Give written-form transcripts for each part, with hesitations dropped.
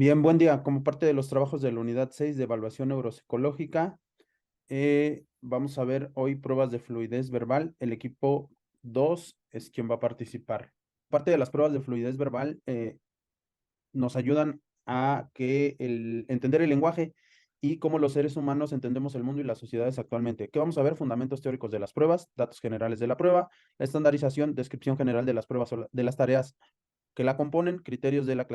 Bien, buen día. Como parte de los trabajos de la unidad 6 de evaluación neuropsicológica, vamos a ver hoy pruebas de fluidez verbal. El equipo 2 es quien va a participar. Parte de las pruebas de fluidez verbal nos ayudan a entender el lenguaje y cómo los seres humanos entendemos el mundo y las sociedades actualmente. ¿Qué vamos a ver? Fundamentos teóricos de las pruebas, datos generales de la prueba, la estandarización, descripción general de las pruebas o de las tareas que la componen, criterios de la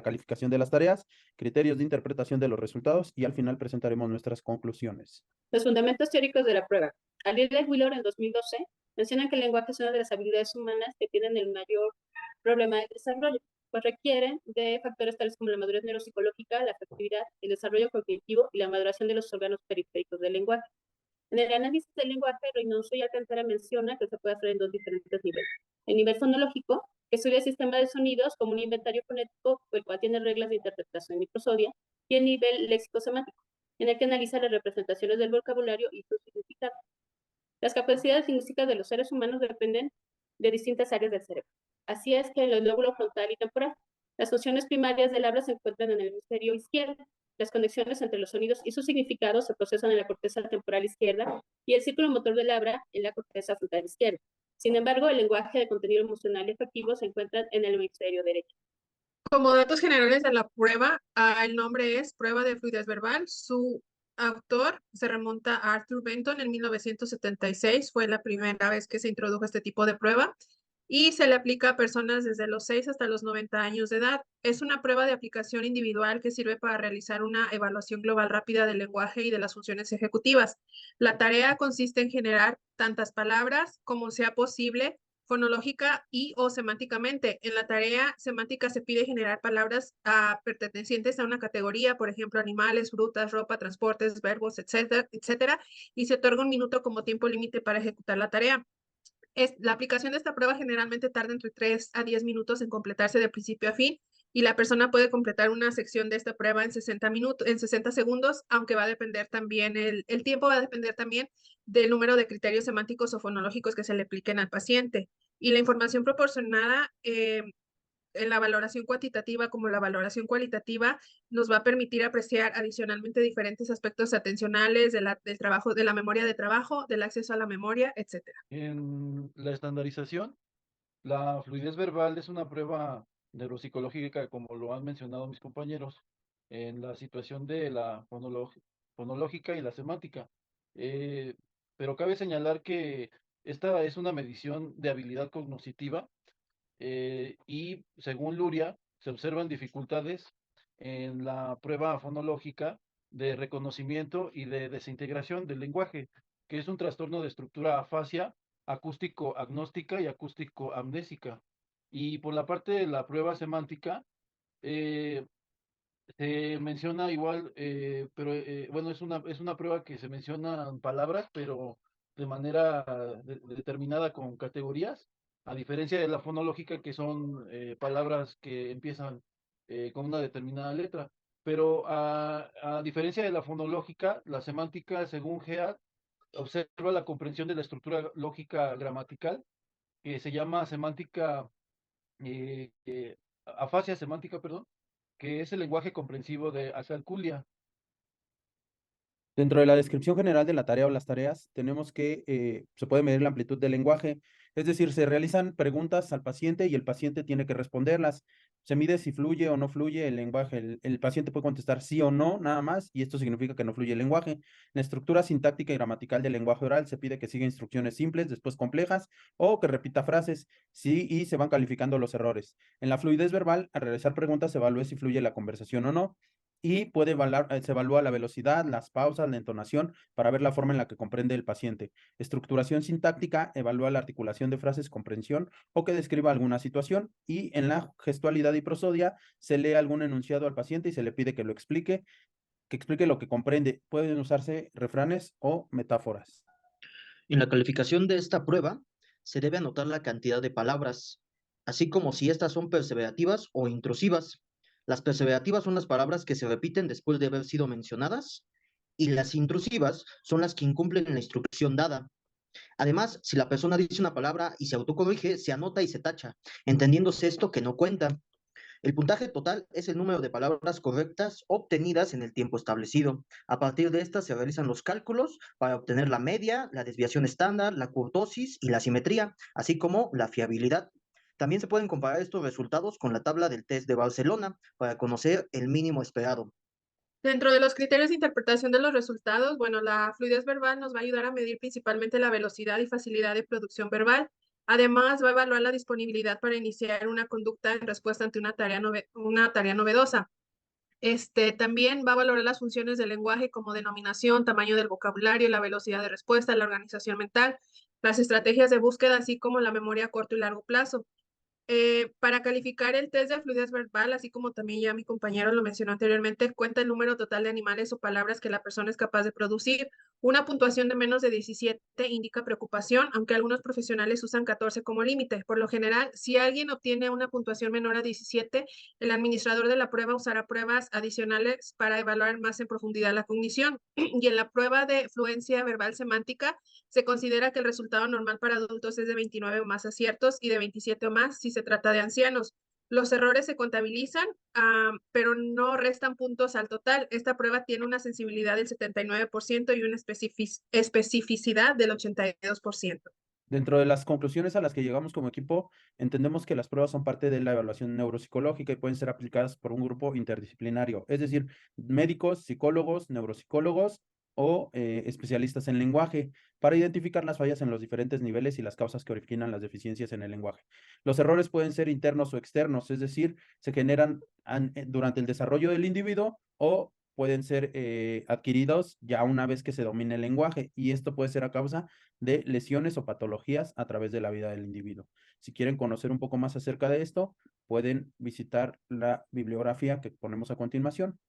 calificación de las tareas, criterios de interpretación de los resultados y al final presentaremos nuestras conclusiones. Los fundamentos teóricos de la prueba. Alier y Wheeler en 2012 mencionan que el lenguaje es una de las habilidades humanas que tienen el mayor problema de desarrollo, pues requieren de factores tales como la madurez neuropsicológica, la afectividad, el desarrollo cognitivo y la maduración de los órganos periféricos del lenguaje. En el análisis del lenguaje, Reynoso y Alcántara menciona que se puede hacer en dos diferentes niveles. El nivel fonológico, que estudia el sistema de sonidos como un inventario fonético, el cual tiene reglas de interpretación y prosodia, y el nivel léxico-semántico, en el que analiza las representaciones del vocabulario y su significado. Las capacidades lingüísticas de los seres humanos dependen de distintas áreas del cerebro. Así es que en el lóbulo frontal y temporal, las funciones primarias del habla se encuentran en el hemisferio izquierdo. Las conexiones entre los sonidos y sus significados se procesan en la corteza temporal izquierda y el círculo motor del habla en la corteza frontal izquierda. Sin embargo, el lenguaje de contenido emocional y afectivo se encuentra en el hemisferio derecho. Como datos generales de la prueba, el nombre es Prueba de Fluidez Verbal. Su autor se remonta a Arthur Benton en 1976. Fue la primera vez que se introdujo este tipo de prueba y se le aplica a personas desde los 6 hasta los 90 años de edad. Es una prueba de aplicación individual que sirve para realizar una evaluación global rápida del lenguaje y de las funciones ejecutivas. La tarea consiste en generar tantas palabras como sea posible fonológica y o semánticamente. En la tarea semántica se pide generar palabras pertenecientes a una categoría, por ejemplo, animales, frutas, ropa, transportes, verbos, etcétera, etcétera, y se otorga 1 minuto como tiempo límite para ejecutar la tarea. La aplicación de esta prueba generalmente tarda entre 3 a 10 minutos en completarse de principio a fin y la persona puede completar una sección de esta prueba en 60 segundos, aunque va a depender también, el tiempo va a depender también del número de criterios semánticos o fonológicos que se le apliquen al paciente. Y la información proporcionada en la valoración cuantitativa como la valoración cualitativa nos va a permitir apreciar adicionalmente diferentes aspectos atencionales del trabajo, de la memoria de trabajo, del acceso a la memoria, etcétera. En la estandarización, la fluidez verbal es una prueba neuropsicológica, como lo han mencionado mis compañeros, en la situación de la fonológica y la semántica. Eh, pero cabe señalar que esta es una medición de habilidad cognitiva y según Luria se observan dificultades en la prueba fonológica de reconocimiento y de desintegración del lenguaje, que es un trastorno de estructura afasia, acústico-agnóstica y acústico-amnésica. Y por la parte de la prueba semántica, eh, se menciona igual, pero bueno, es una prueba que se mencionan palabras, pero de manera determinada con categorías, a diferencia de la fonológica, que son palabras que empiezan con una determinada letra. Pero a diferencia de la fonológica, la semántica, según GEAD, observa la comprensión de la estructura lógica gramatical, que se llama semántica, afasia semántica, perdón, que es el lenguaje comprensivo de Asalculia. Dentro de la descripción general de la tarea o las tareas, tenemos que se puede medir la amplitud del lenguaje, es decir, se realizan preguntas al paciente y el paciente tiene que responderlas. Se mide si fluye o no fluye el lenguaje. El paciente puede contestar sí o no, nada más, y esto significa que no fluye el lenguaje. La estructura sintáctica y gramatical del lenguaje oral se pide que siga instrucciones simples, después complejas, o que repita frases, sí, y se van calificando los errores. En la fluidez verbal, al realizar preguntas, se evalúa si fluye la conversación o no y se evalúa la velocidad, las pausas, la entonación para ver la forma en la que comprende el paciente. Estructuración sintáctica evalúa la articulación de frases, comprensión o que describa alguna situación. Y en la gestualidad y prosodia se lee algún enunciado al paciente y se le pide que explique lo que comprende. Pueden usarse refranes o metáforas. En la calificación de esta prueba se debe anotar la cantidad de palabras, así como si estas son perseverativas o intrusivas. Las perseverativas son las palabras que se repiten después de haber sido mencionadas y las intrusivas son las que incumplen la instrucción dada. Además, si la persona dice una palabra y se autocorrige, se anota y se tacha, entendiéndose esto que no cuenta. El puntaje total es el número de palabras correctas obtenidas en el tiempo establecido. A partir de estas se realizan los cálculos para obtener la media, la desviación estándar, la kurtosis y la simetría, así como la fiabilidad. También se pueden comparar estos resultados con la tabla del test de Barcelona para conocer el mínimo esperado. Dentro de los criterios de interpretación de los resultados, bueno, la fluidez verbal nos va a ayudar a medir principalmente la velocidad y facilidad de producción verbal. Además, va a evaluar la disponibilidad para iniciar una conducta en respuesta ante una tarea novedosa. También va a valorar las funciones del lenguaje como denominación, tamaño del vocabulario, la velocidad de respuesta, la organización mental, las estrategias de búsqueda, así como la memoria a corto y largo plazo. Para calificar el test de fluidez verbal, así como también ya mi compañero lo mencionó anteriormente, cuenta el número total de animales o palabras que la persona es capaz de producir. Una puntuación de menos de 17 indica preocupación, aunque algunos profesionales usan 14 como límite. Por lo general, si alguien obtiene una puntuación menor a 17, el administrador de la prueba usará pruebas adicionales para evaluar más en profundidad la cognición. Y en la prueba de fluencia verbal semántica, se considera que el resultado normal para adultos es de 29 o más aciertos y de 27 o más si se trata de ancianos. Los errores se contabilizan, pero no restan puntos al total. Esta prueba tiene una sensibilidad del 79% y una especificidad del 82%. Dentro de las conclusiones a las que llegamos como equipo, entendemos que las pruebas son parte de la evaluación neuropsicológica y pueden ser aplicadas por un grupo interdisciplinario, es decir, médicos, psicólogos, neuropsicólogos o especialistas en lenguaje, para identificar las fallas en los diferentes niveles y las causas que originan las deficiencias en el lenguaje. Los errores pueden ser internos o externos, es decir, se generan durante el desarrollo del individuo o pueden ser adquiridos ya una vez que se domine el lenguaje, y esto puede ser a causa de lesiones o patologías a través de la vida del individuo. Si quieren conocer un poco más acerca de esto, pueden visitar la bibliografía que ponemos a continuación.